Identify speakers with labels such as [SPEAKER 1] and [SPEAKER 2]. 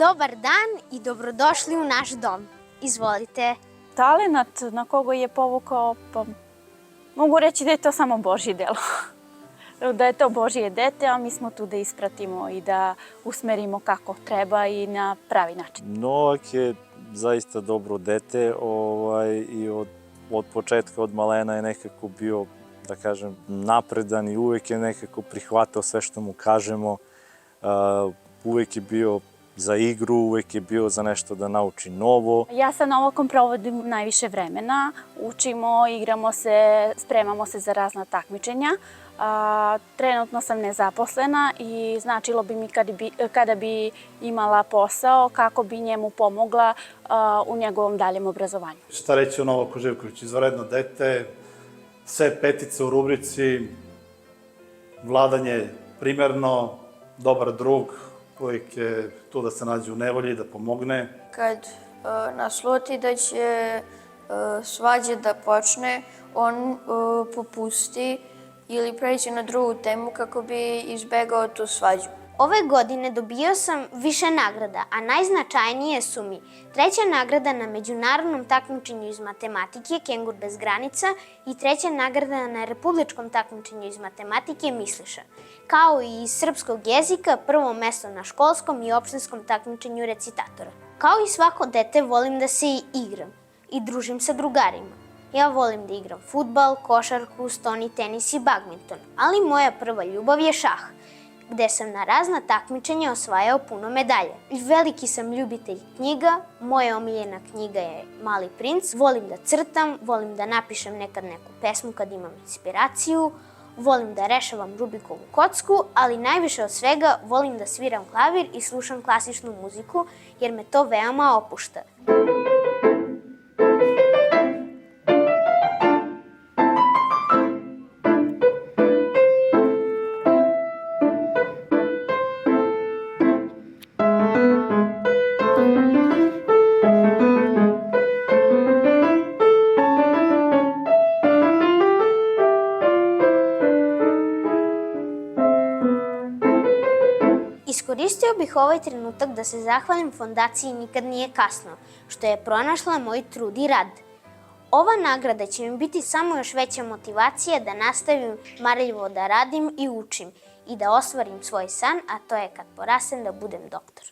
[SPEAKER 1] Dobar dan i dobrodošli u naš dom. Izvolite.
[SPEAKER 2] Talenat na koga je povukao, pa mogu reći da je to samo Božje delo. Da je to Božje dete, a mi smo tu da ispratimo i da usmerimo kako treba i na pravi način.
[SPEAKER 3] Novak je zaista dobro dete i od početka, od malena je nekako bio, da kažem, napredan i uvek je nekako prihvatao sve što mu kažemo. Uvek je bio za igru, uvek je bio za nešto da nauči novo.
[SPEAKER 2] Ja sa Novakom provodim najviše vremena, učimo, igramo se, spremamo se za razna takmičenja. Trenutno sam nezaposlena i značilo bi mi kada bi imala posao kako bi njemu pomogla u njegovom daljem obrazovanju.
[SPEAKER 4] Šta reći o Novaku Zivkoviću? Izvanredno dete, sve petice u rubrici, vladanje primerno, dobar drug, uvijek je tu da se nađe u nevolji, da pomogne.
[SPEAKER 5] Kad nasluti da će svađa da počne, on popusti ili pređe na drugu temu kako bi izbegao tu svađu.
[SPEAKER 1] Ove godine dobio sam više nagrada, a najznačajnije su mi 3. nagrada na međunarodnom takmičenju iz matematike Kengur bez granica i 3. nagrada na republičkom takmičenju iz matematike Misliša, kao i iz srpskog jezika 1. mesto na školskom i opštinskom takmičenju recitatora. Kao i svako dete volim da se igram i družim sa drugarima. Ja volim da igram fudbal, košarku, stoni tenis i badminton, ali moja prva ljubav je šah, gde sam na razna takmičenja osvajao puno medalje. Veliki sam ljubitelj knjiga, moja omiljena knjiga je Mali princ, volim da crtam, volim da napišem nekad neku pesmu kad imam inspiraciju, volim da rešavam Rubikovu kocku, ali najviše od svega volim da sviram klavir i slušam klasičnu muziku, jer me to veoma opušta. Iskoristio bih ovaj trenutak da se zahvalim Fondaciji Nikad Nije Kasno, što je pronašla moj trud i rad. Ova nagrada će mi biti samo još veća motivacija da nastavim marljivo da radim i učim i da ostvarim svoj san, a to je kad porastem da budem doktor.